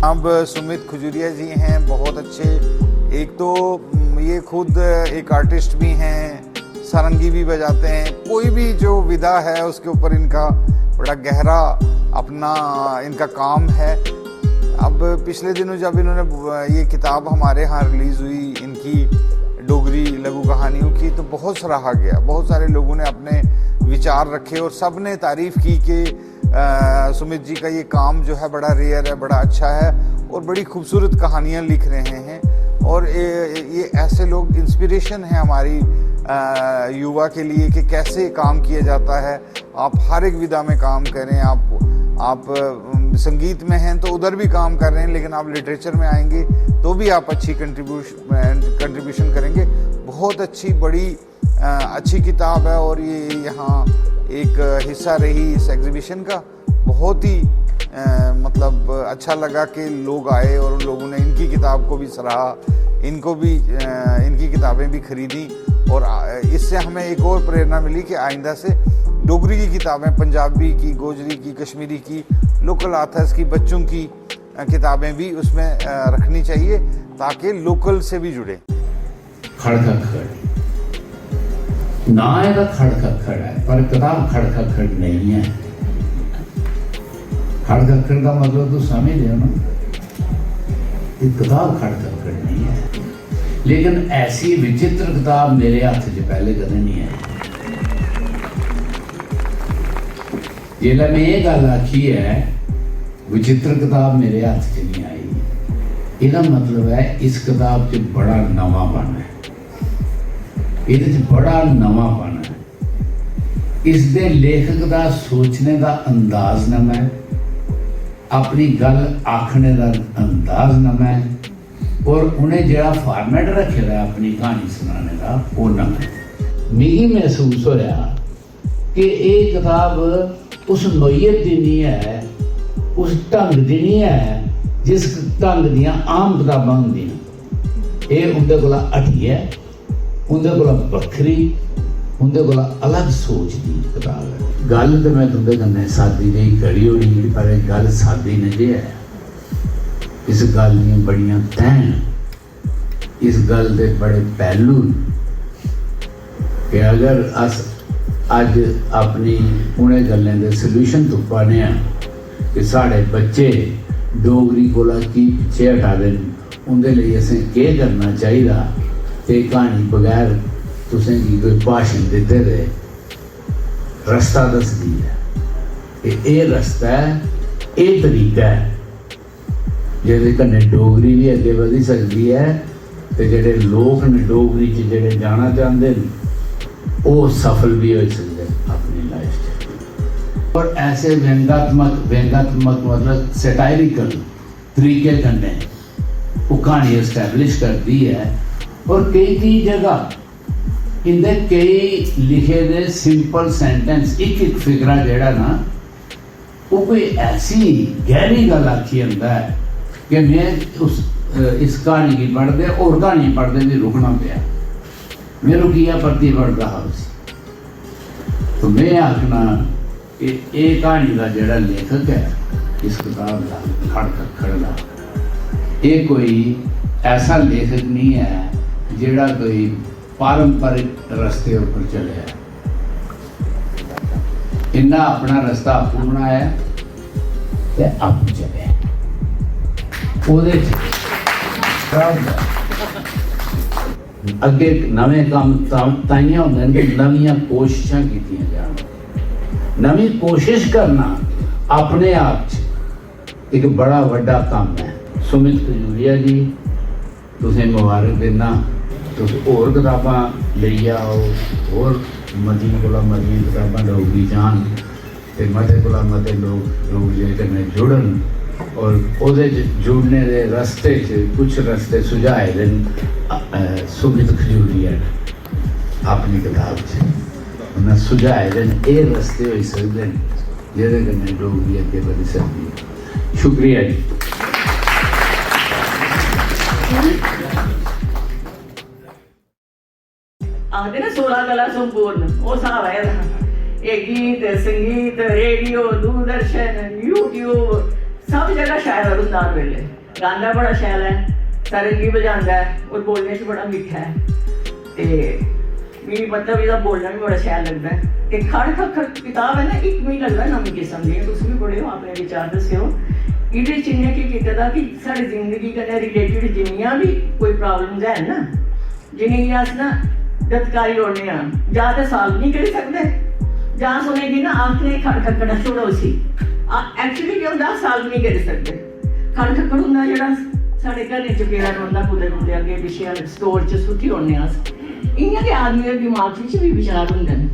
अब सुमित खजूरिया जी हैं, बहुत अच्छे। एक तो ये खुद एक आर्टिस्ट भी हैं, सारंगी भी बजाते हैं। कोई भी जो विधा है उसके ऊपर इनका बड़ा गहरा अपना इनका काम है। अब पिछले दिनों जब इन्होंने ये किताब हमारे यहाँ रिलीज़ हुई इनकी डोगरी लघु कहानियों की, तो बहुत सराहा गया। बहुत सारे लोगों ने अपने विचार रखे और सब ने तारीफ़ की कि सुमित जी का ये काम जो है बड़ा रेयर है, बड़ा अच्छा है और बड़ी खूबसूरत कहानियाँ लिख रहे हैं। और ये ऐसे लोग इंस्पिरेशन हैं हमारी युवा के लिए कि कैसे काम किया जाता है। आप हर एक विधा में काम करें, आप संगीत में हैं तो उधर भी काम कर रहे हैं, लेकिन आप लिटरेचर में आएंगे तो भी आप अच्छी कंट्रीब्यूशन करेंगे। बहुत अच्छी बड़ी अच्छी किताब है और ये यहाँ एक हिस्सा रही इस एग्जीबिशन का। बहुत ही मतलब अच्छा लगा कि लोग आए और उन लोगों ने इनकी किताब को भी सराहा, इनको भी इनकी किताबें भी खरीदी। और इससे हमें एक और प्रेरणा मिली कि आइंदा से डोगरी की किताबें, पंजाबी की, गोजरी की, कश्मीरी की, लोकल आथर्स की, बच्चों की किताबें भी उसमें रखनी चाहिए ताकि लोकल से भी जुड़े। खड़ ना ਇਹਦਾ खड़ है पर किताब खड़ नहीं है। खड़ का मतलब तो समझ रहे हो ना, ये किताब खड़ नहीं है। लेकिन ऐसी विचित्र किताब मेरे हाथ च पहले कदे नहीं है। जिसलै मैं ये गल आखी है विचित्र किताब मेरे हाथ च नहीं आई, इसका मतलब है इस किताब च बड़ा नवापन है, ਇਹਦੇ 'ਚ बड़ा नवापन है। इस दे लेखक का सोचने का अंदाज नवा है, अपनी गल आखने का अंदाज नवा है और उन्हें जड़ा फॉर्मेट रखे है अपनी कहानी सुनाने का वो नवा है। मिगी महसूस होया कि ये किताब उस नोयत की नहीं है, उस ढंग की नहीं है जिस ढंग दियां आम किताबां होंदियां। ये उनके कोला हटी है, उनके कोला बखरी, उनके कोला अलग सोच की किताब है। गल तो मैं तुंदे कन्नै सादी नहीं करी होनी, पर गल सादी नहीं है। इस गल दियां बड़ियां तैन, इस गल दे बड़े पहलू कि अगर अस अज अपनी उन्हें गल्लें दे सल्यूशन तुप्पाने कि साढ़े बच्चे डोगरी कोला की पिछे हटा देन, उंदे लिए असें केह् करना चाहिए। ते कहानी बगैर तुसें गी कोई भाषण दिते दे रस्ता दसदी है कि ये रस्ता है, ये तरीका है जिहदे कन्नै डोगरी भी अगे वधी सकदी है ते जेहड़े लोग ने डोगरी च जेहड़े जाना चाहते हैं वो सफल भी हो सकते हैं अपनी लाइफ च। और ऐसे व्यंगात्मक मतलब सटायरिकल तरीके कन्नै वो कहानी एस्टैबलिश करती है। और कई जगह इंदे कई लिखे दे सिंपल सेंटेंस एक फिकरा जेड़ा ना वो कोई ऐसी गहरी गल आखी अंदा है कि मैं इस कहानी की पढ़ते और कहानी पढ़ते भी रुकना पाया। मैं रुकिया परती पढ़ रहा उसी। तो मैं आखना ये कहानी का जेड़ा लेखक है इस किताब का खड़ का ये कोई ऐसा लेखक नहीं है जेड़ा कोई पारंपरिक रस्ते ऊपर चले। इन्ना अपना रास्ता आपू बनाया ते आपू चले। अगे नवे काम ताइयां होंदे ने कि नवीं कोशिशां कीतियां जान। नवी कोशिश करना अपने आप च एक बड़ा वड्डा काम है। सुमित खजूरिया जी तुसें मुबारक देना, तुस होर किताबां लेइयै आओ, होर मतियां कोला मतियां किताबां डोगरी जान ते मते कोला मते लोग डोगरी कन्नै जुड़न। और ओहदे जुड़ने दे रस्ते च कुछ रस्ते सुझाए दे सुमित खजूरिया ने अपनी किताब च उन्हें सुझाए दे ये रस्ते होई सकदे न जेह्दे कन्नै डोगरी अग्गे बधी सकदी है। शुक्रिया जी। आखते ना 16 कला संपूर्ण वो सारा है। ये गीत, संगीत, रेडियो, दूरदर्शन, यूट्यूब सब जगह शैल है रुंदार वेले, गांदा बड़ा शैल है, सारंगी बजांदा है और बोलने च बड़ा मिठा है। ते मी मतलब इसदा बोलना भी बड़ा शैल लगदा है। ते खड़ खड़ किताब है ना, एक मिगी लगदा नवीं किस्म दी, तुसीं भी पढ़ियो, अपने विचार दस्सियो। इहदे च इन्ने की कीते दा कि साडी जिंदगी कन्नै रिलेटेड जिन्नियां भी कोई प्रॉब्लम्स है ना, जिन्हें अस ना दत्कारी ओढ़ने आ, जां ते सॉल्व नहीं करी सकदे, जां सुनेगी ना आखने खड़ खड़कड़ा छोड़ो सी। एक्चुअली क्या होंदा, सॉल्व नहीं करी सकदे। खड़ खड़कड़ होंदा जेह्ड़ा साढ़े घरें च पेड़ा रौंह्दा कुदै कुदै अग्गे पिच्छे स्टोर च सुट्टी ओड़ने अस। इ'यां गै आदमी दे दिमाग च भी विचार होंदे न,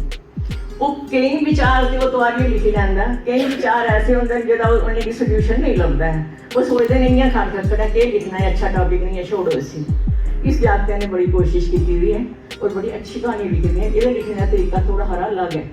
ओह् केईं विचार ते ओह् तोआरियै लिखी लैंदा, केईं विचार ऐसे होंदे न जेह्दा उ'नेंगी सोल्यूशन नहीं लभदा है। ओह् सोचदे न इ'यां खड़ खड़कड़ा केह् लिखना है, अच्छा टॉपिक नहीं है, छोड़ो इसी। इस जागते ने बड़ी कोशिश की हुई है और बड़ी अच्छी कहानी लिखी है। ये लिखने का तरीका थोड़ा हरा अलग है।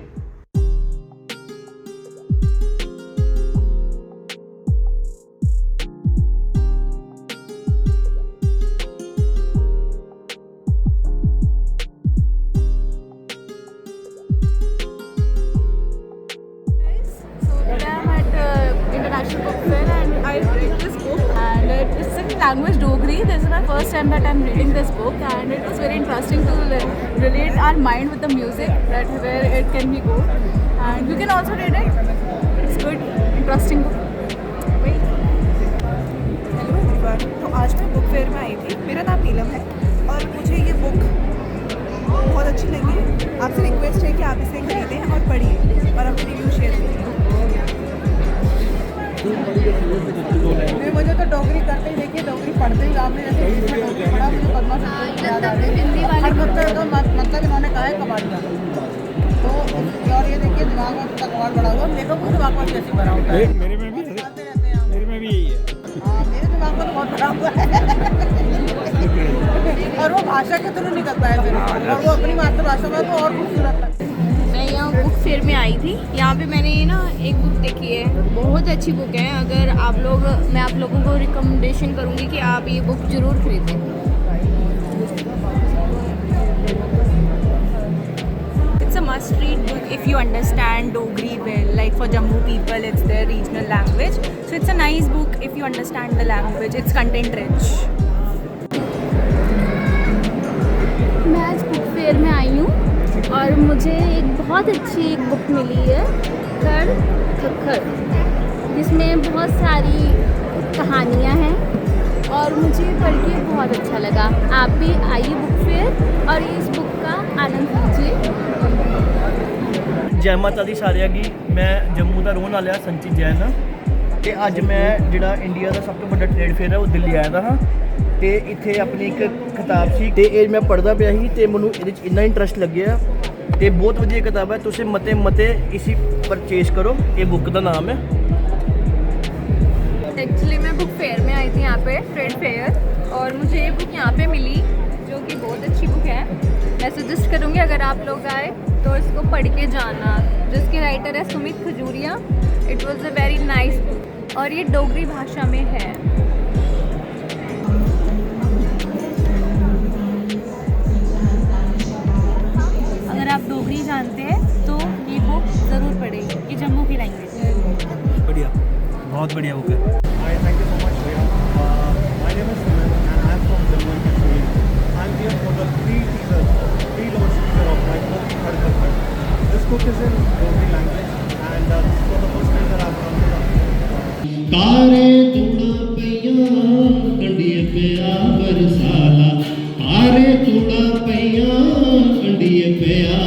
International Book Fair and I read this book and it's in language Dogri. This is my first time that I'm reading this book and it was very interesting to relate our mind with the music, that where it can be go, and you can also read it. It's good, interesting book. Wait. Hello everyone, तो आज मैं book fair में आई थी। मेरा नाम नीलम है और मुझे ये बुक बहुत अच्छी लगी। आपसे रिक्वेस्ट है कि आप इसे खरीदें और पढ़िए और अपने रिव्यू शेयर करिए। मुझे तो डोगरी करते ही देखिए, डोगरी पढ़ते ही आपने जैसे डोगरी पढ़ा, मुझे पद्मा से याद आ गई। मतलब इन्होंने कहा है कबाड़िया, तो और ये देखिए दिमाग में उसका कबाड़ बड़ा हुआ। देखो मुझे दिमाग में कैसे भरा होता है, मेरे में भी यही है। हाँ, मेरे दिमाग में तो बहुत भरा हुआ है और वो भाषा के थ्रू निकलता है फिर, और वो अपनी मातृभाषा में तो और खूबसूरत लगता है। मैं यहाँ बुक फेयर में आई थी। यहाँ पे मैंने ना एक बुक देखी है, बहुत अच्छी बुक है। अगर मैं आप लोगों को रिकमेंडेशन करूँगी कि आप ये बुक ज़रूर खरीदें। It's a must read book if you understand Dogri well. Like for Jammu people, it's their regional language. So it's a nice book if you understand the language. It's content rich. मैं आज book fair में आई हूँ और मुझे एक बहुत अच्छी एक बुक मिली है, खड़ खड़, जिसमें बहुत सारी कहानियाँ हैं और मुझे पढ़ के बहुत अच्छा लगा। आप भी आइए बुक फेयर और इस बुक का आनंद लीजिए। जय माता दी सारियां गी। मैं जम्मू का रोहन वाला संचित जैन, तो अज मैं जिहड़ा इंडिया का सब तो बड़ा ट्रेड फेयर है वो दिल्ली आया था हाँ। तो इत्थे अपनी एक किताब सी, तो ये मैं पढ़दा पिया ही, तो मैनूं इहदे च इन्ना इंटरस्ट लग्या। ये बहुत वधिया किताब है, तुसीं मते इसी परचेज करो। ये बुक का नाम है। एक्चुअली मैं बुक फेयर में आई थी, यहाँ पे ट्रेड फेयर, और मुझे ये बुक यहाँ पे मिली जो कि बहुत अच्छी बुक है। मैं सजेस्ट करूँगी अगर आप लोग आए तो इसको पढ़ के जाना। जिसके राइटर है Sumit Khajuria. It was a very nice book और ये डोगरी भाषा में है। अगर आप डोगरी जानते हैं तो ये बुक ज़रूर पढ़ें, ये जम्मू की लैंग्वेज है। बढ़िया, बहुत बढ़िया बुक है। Hi, thank you so much, Priya. My name is Suman and I'm from Jammu and Kashmir. I'm here for the pre-launch teaser of my book, Khad Khad Khad. This book is in Dogri language and this is for the first time that I've come to the तारे तुड़ा पैया कंडिए पिया बरसाला, तारे तुड़ा पैया कंडिए पिया